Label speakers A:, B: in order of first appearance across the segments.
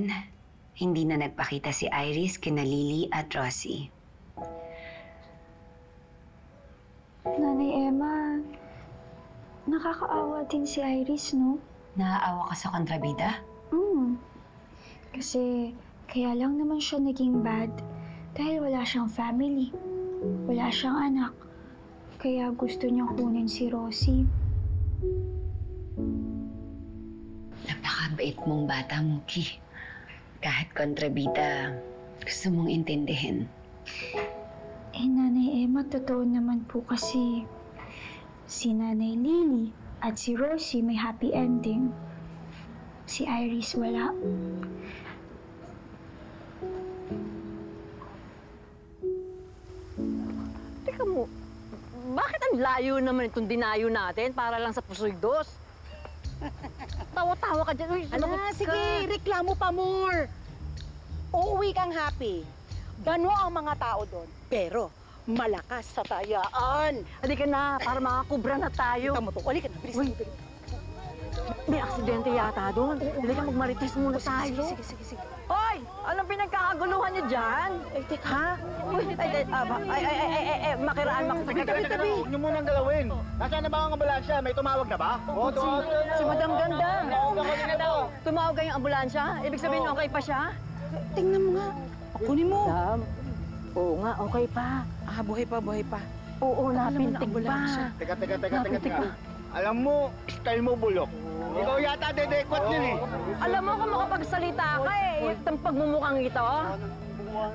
A: ngayon, hindi na nagpakita si Iris kina Lily at Rosie.
B: Nanay Emma, nakakaawa din si Iris, no?
A: Naaawa ka sa kontrabida?
B: Kasi kaya lang naman siya naging bad dahil wala siyang family, wala siyang anak. Kaya gusto niyang kunin si Rosie.
A: Napakabait mong bata, Muki. Kahit kontrabida, gusto mong intindihin.
B: Nanay Emma, totoo naman po kasi si Nanay Lily at si Rosie may happy ending. Si Iris wala.
C: Teka mo, bakit ang layo naman itong dinayo natin para lang sa pusoy dos? Tawa-tawa ka dyan. Uy,
D: Ala, sige, reklamo pa more. Uuwi kang happy. Bano ang mga tao doon, pero malakas sa tayaan.
C: Halika na, para makakubra na tayo.
D: Tama to, halika na, bilis.
C: Uy. May aksidente yata doon. Halika, magmarites muna tayo.
D: Sige.
C: Hoy! Anong pinagkakaguluhan niyo dyan?
D: Teka.
C: Ha? Uy, makiraan.
D: Tabi.
E: Huwag niyo munang galawin. Nasaan na ba ang ambulansya? May tumawag na ba? Oo, tumawag na.
C: Si Madam Ganda.
E: Tumawag na daw.
C: Tumawag kayong ambulansya? Ibig sabihin, okay pa siya?
D: Tingnan mo nga. Kunin mo.
C: Madam, oo nga, okay pa.
D: Buhay pa.
C: Oo, napintig
D: ambulansya.
C: pa.
E: Teka. Alam mo, style mo bulok. Ikaw yata dedekwat yun eh.
C: Alam mo kung makapagsalita ka eh, itong pagmumukhang ito.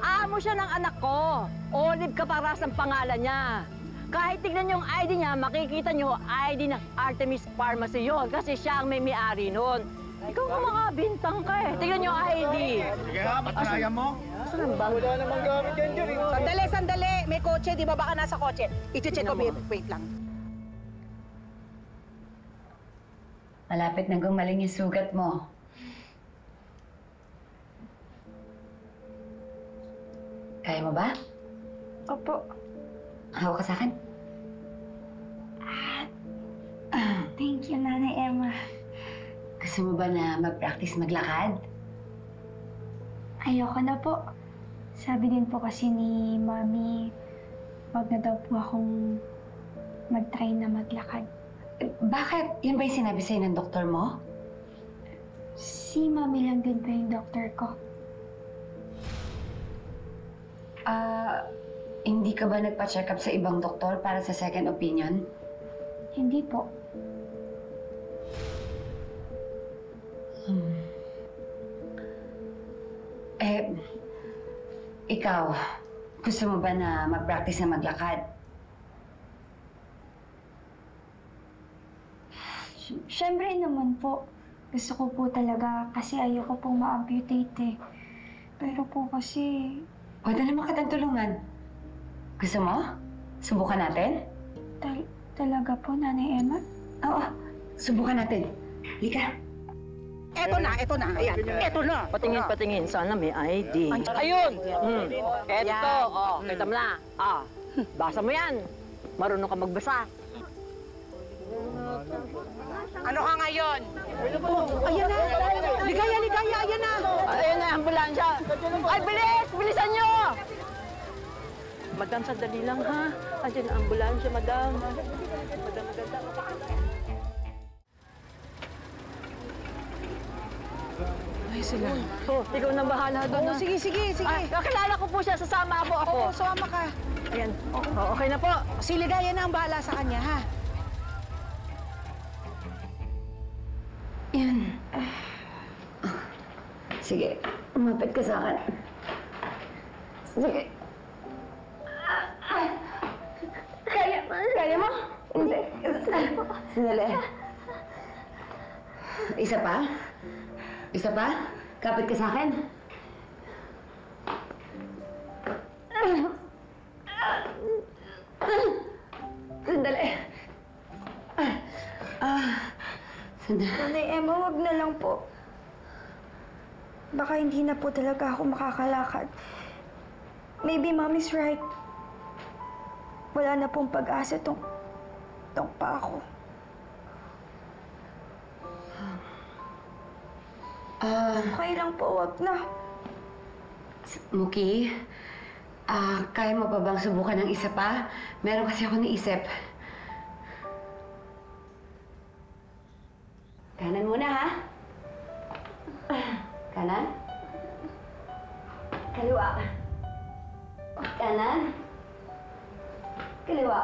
C: Amo siya ng anak ko. Olive Caparas ang pangalan niya. Kahit tignan niyo yung ID niya, makikita niyo ID ng Artemis Pharmacy yun kasi siya ang may-ari nun. Ikaw nga makabintang ka eh. Tignan niyo yung ID.
E: Sige nga, patunayan mo.
C: Saan ang bang?
E: Wala namang gamit yan dyan eh.
D: Sandali. May kotse, di ba? Baka nasa kotse. I-check ko, wait lang.
A: Malapit na gumaling yung sugat mo. Kaya mo ba?
B: Opo.
A: Hawak ka sa akin.
B: Thank you, Nanay Emma.
A: Gusto mo ba na mag-practice maglakad?
B: Ayoko na po. Sabi din po kasi ni Mami, wag na daw po akong mag-try na maglakad.
A: Bakit? Yan ba yung sinabi sa'yo ng doktor mo?
B: Si Mami lang din po yung doktor ko.
A: Hindi ka ba nagpa-check up sa ibang doktor para sa second opinion?
B: Hindi po.
A: Ikaw, gusto mo ba na mag-practice na maglakad?
B: Siyempre naman po. Gusto ko po talaga kasi ayoko pong ma-amputate eh. Pero po kasi...
A: Pwede naman kitang tulungan. Gusto mo? Subukan natin?
B: Talaga po, Nanay Emma?
A: Oo, subukan natin. Lika.
D: Eto na. Ayan, eto na.
C: Patingin. Sana may ID. Ayun! Eto, kita mo na. Basa mo yan. Marunong ka magbasa.
D: Ano ka ngayon? Ayan na. Ligaya, ayan na.
C: Ayun na, ambulansya. Ay, bilis! Bilisan nyo! Madam, sandali lang ha. Andiyan ang ambulansya, madam. Madam, maganda.
D: Ay, sila.
C: Ikaw na bahala doon.
D: Oo, sige.
C: Ay, kakilala ko po siya. Sasama po ako.
D: Oo, sumama ka.
C: Ayan. Okay na po.
D: Si Ligaya na ang bahala sa kanya, ha?
A: Yan. Sige, umapit ka sa akin. Sige. Kaya mo? Hindi. Sandali. Isa pa? Kapit ka sa akin. Sandali. Sandali.
B: Nanay Emma, wag na lang po. Baka hindi na po talaga ako makakalakad. Maybe Mommy's right. Wala na pong pag-asa tong pa ako. Okay lang po, wag na.
A: Muki, kaya mo pa bang subukan ng isa pa? Meron kasi ako naisip. Kanan muna, ha? Kanan. Kaliwa. Kanan. Kaliwa.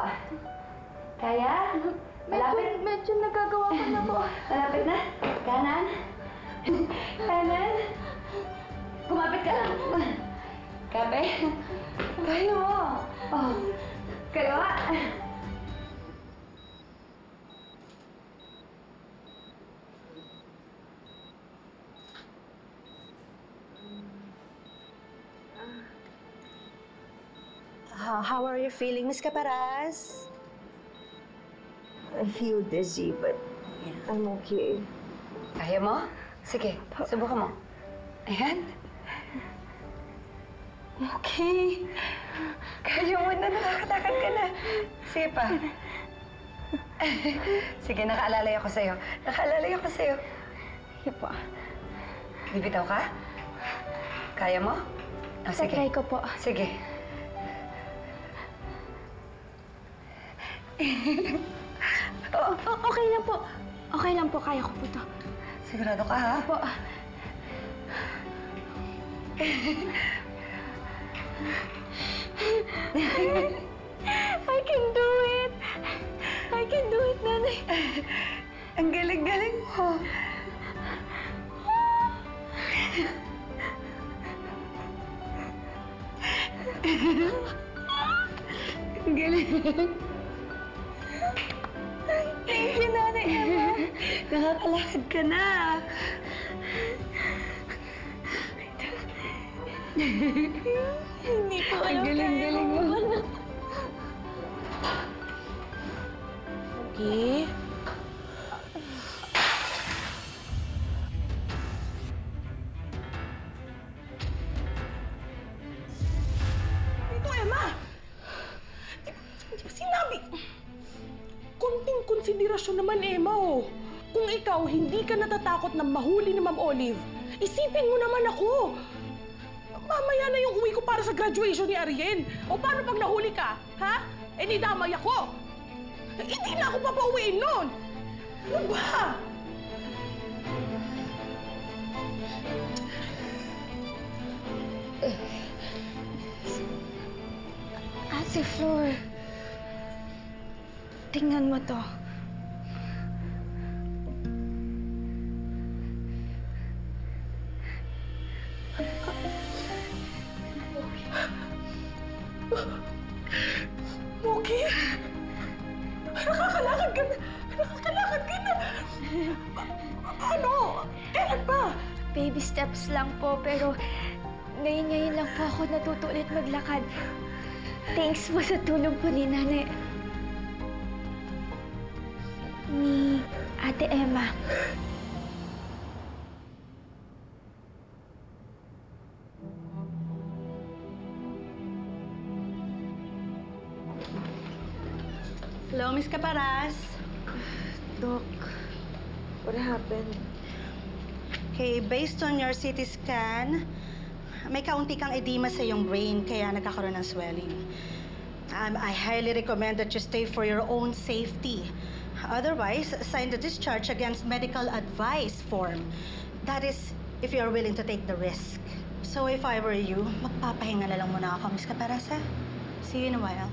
A: Kaya? Malapit.
B: Medyo nagagawa ko na po.
A: Malapit na. Kanan. Kanan. Kumapit ka lang. Kape. Kaya mo. Oh. Kaliwa.
D: How are you feeling, Miss Caparas?
B: I feel dizzy, but I'm okay.
A: Kaya mo? Sige, subukan mo. Ayan. Okay. Kaya mo na, nakakatakad ka na. Sige pa. Sige, nakaalalay ako sa'yo. Nakaalalay ako sa'yo.
B: Sige po.
A: Bibitaw ka? Kaya mo? Oh, sige.
B: Try ko po.
A: Sige.
B: Okay lang po. Okay lang po, kaya ko po to.
A: Sigurado ka, ha?
B: Po. I can do it! I can do it, Nanay.
A: Ang galing-galing mo. Ang galing.
B: Thank you, Nanay Emma.
A: Nakakalakad ka na.
B: Hindi po
A: Ang galing-galing mo.
D: Okay. Ito, Emma! Hindi ba sinabi? Kunting konsiderasyon naman, Emma, oh. Kung ikaw hindi ka natatakot na mahuli ni Ma'am Olive, isipin mo naman ako. Mamaya na yung uwi ko para sa graduation ni Ariel. O paano pag nahuli ka? Ha? Eh di damay ako. Hindi na ako papauwiin nun. Ano ba?
B: Ate Flor, tingnan mo to.
D: Muki? Nakakalakad ka na. Nakakalakad ka na. Paano? Kailan pa?
B: Baby steps lang po, pero ngayon lang po ako natuto ulit maglakad. Thanks po sa tulong po ni Nanay. Ni Ate Emma.
D: Hello, Miss Caparas.
B: Doc, what happened?
F: Okay, based on your CT scan, may kaunti kang edema sa iyong brain kaya nagkakaroon ng swelling. I highly recommend that you stay for your own safety. Otherwise, sign the discharge against medical advice form. That is, if you are willing to take the risk. So if I were you, magpapahinga na lang muna ako, Miss Caparas, ha? See you in a while.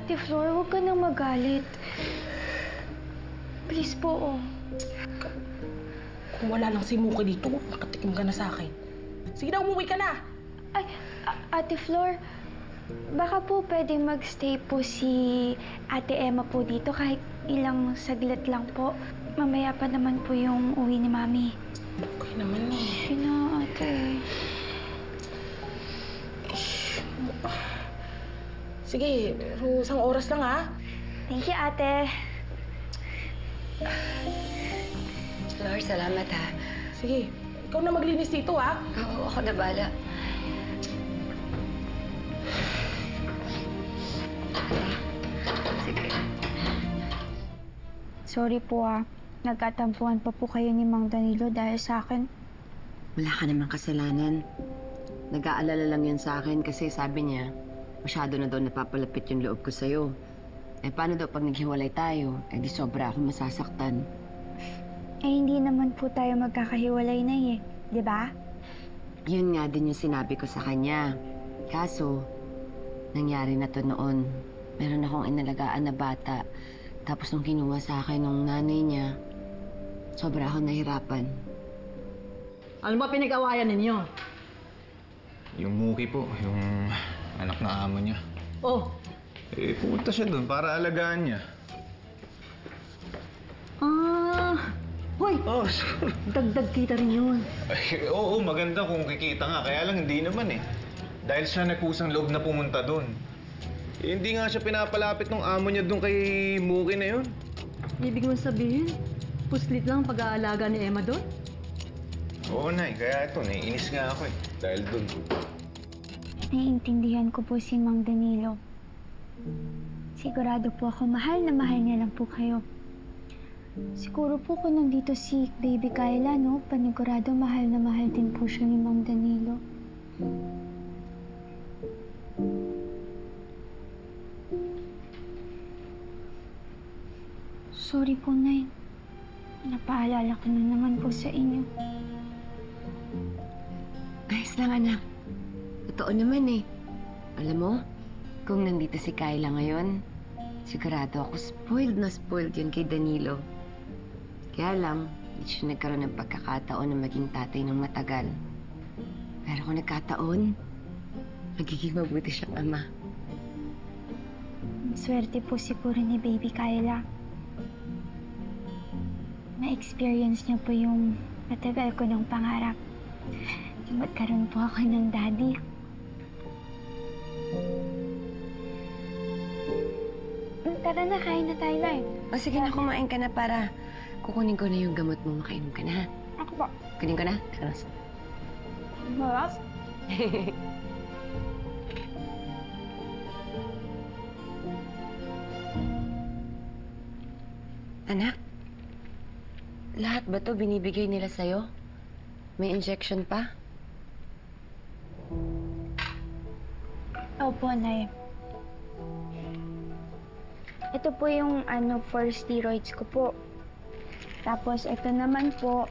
B: Ate Flor, huwag ka nang magalit. Please po, oh.
D: Kung wala lang si Muki dito, nakatikim ka na sa akin. Sige na, umuwi ka na.
B: Ay, Ate Flor, baka po pwedeng magstay po si Ate Emma po dito kahit ilang saglit lang po. Mamaya pa naman po yung uwi ni Mami.
D: Okay naman eh.
B: Sige na, Ate.
D: Sige, pero isang oras lang ha.
B: Thank you, ate.
A: Flor, salamat ha.
D: Sige, ikaw na maglinis dito, ha?
A: Oo, ako na bahala. Sige.
B: Sorry po nagkatampuhan pa po kayo ni Mang Danilo dahil sa akin.
A: Wala ka namang kasalanan. Nag-aalala lang yan sa akin kasi sabi niya, masyado na daw napapalapit yung loob ko sa'yo. Eh, paano daw pag naghiwalay tayo? Eh, di sobra ako masasaktan.
B: Eh, hindi naman po tayo magkakahiwalay na di ba?
A: Yun nga din yung sinabi ko sa kanya. Kaso, nangyari na to noon. Meron akong inalagaan na bata. Tapos nung kinuha sa akin ng nanay niya, sobra akong nahirapan.
C: Ano ba pinag-awayan ninyo?
G: Yung Muki po, yung anak na amo niya.
C: Oh,
G: Pupunta siya doon para alagaan niya.
C: hoy!
G: Oh,
C: Dagdag kita rin yun.
G: oo, maganda kung kikita nga. Kaya lang hindi naman eh. Dahil siya nagkusang loob na pumunta doon. Hindi nga siya pinapalapit ng amo niya doon kay Muki na yun.
C: Ibig mong sabihin, puslit lang pag-aalaga ni Emma doon?
G: Oo, Nay. Kaya ito, naiinis nga ako eh. Dahil doon.
B: Naiintindihan ko po si Mang Danilo. Sigurado po ako mahal na mahal niya lang po kayo. Siguro po kung nandito si Baby Kyla, no? Panigurado mahal na mahal din po siya ni Mang Danilo. Sorry po, Nay. Napaalala ko na naman po sa inyo.
A: Ayos lang, anak. Totoo naman eh. Alam mo, kung nandito si Kyla ngayon, sigurado ako spoiled yun kay Danilo. Kaya lang, hindi siya nagkaroon ng pagkakataon na maging tatay ng matagal. Pero kung nagkataon, magiging mabuti siyang ama.
B: Swerte po siguro ni Baby Kyla. Na-experience niya po yung matagal ko ng pangarap. Yung magkaroon po ako ng daddy. Tara na, kain na tayo, Nay.
A: O sige na, kumain ka na para kukunin ko na yung gamot mo. Makainom ka na.
B: Ako po.
A: Kunin ko na. Tara na.
B: Marap.
A: Anak, lahat ba to binibigay nila sa'yo? May injection pa?
B: Opo, Nay. Ito po yung for steroids ko po. Tapos ito naman po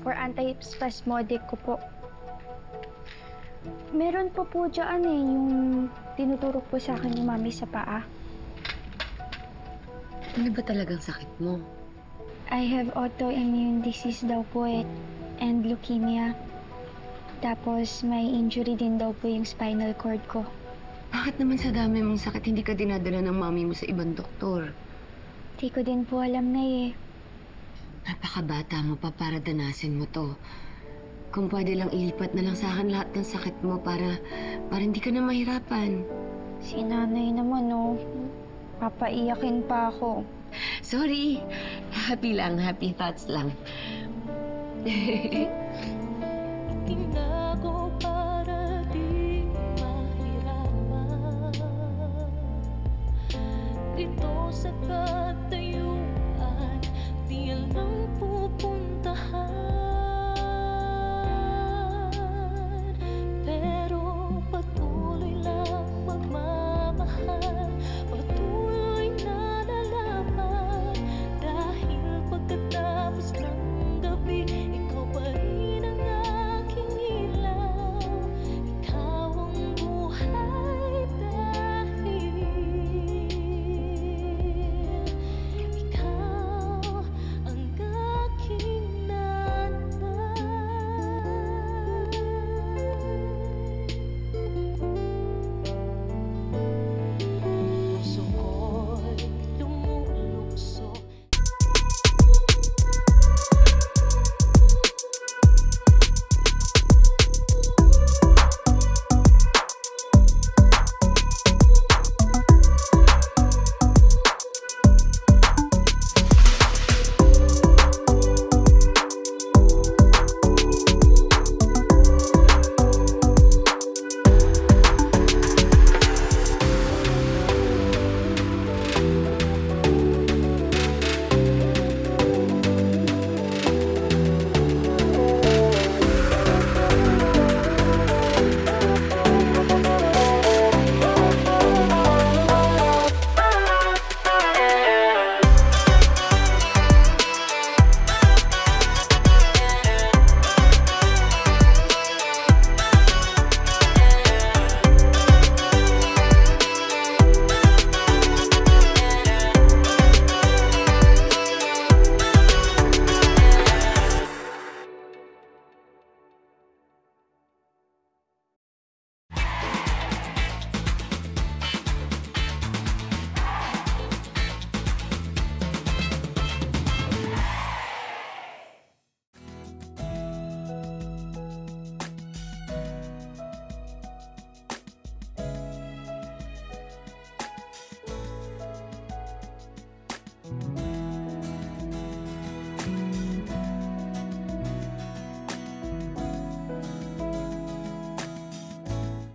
B: for antispasmodic ko po. Meron po dyan yung tinuturok po sa akin ni Mami sa paa.
A: Ano ba talagang sakit mo?
B: I have autoimmune disease daw po and leukemia. Tapos may injury din daw po yung spinal cord ko.
A: Bakit naman sa dami mong sakit hindi ka dinadala ng mami mo sa ibang doktor?
B: Di ko din po alam na
A: Napakabata mo pa para danasin mo to. Kung pwede lang ilipat na lang sa akin lahat ng sakit mo para hindi ka na mahirapan.
B: Si nanay naman, papaiyakin pa ako.
A: Sorry. Happy lang. Happy thoughts lang.
H: Tinago para di mahirapan. Ito sa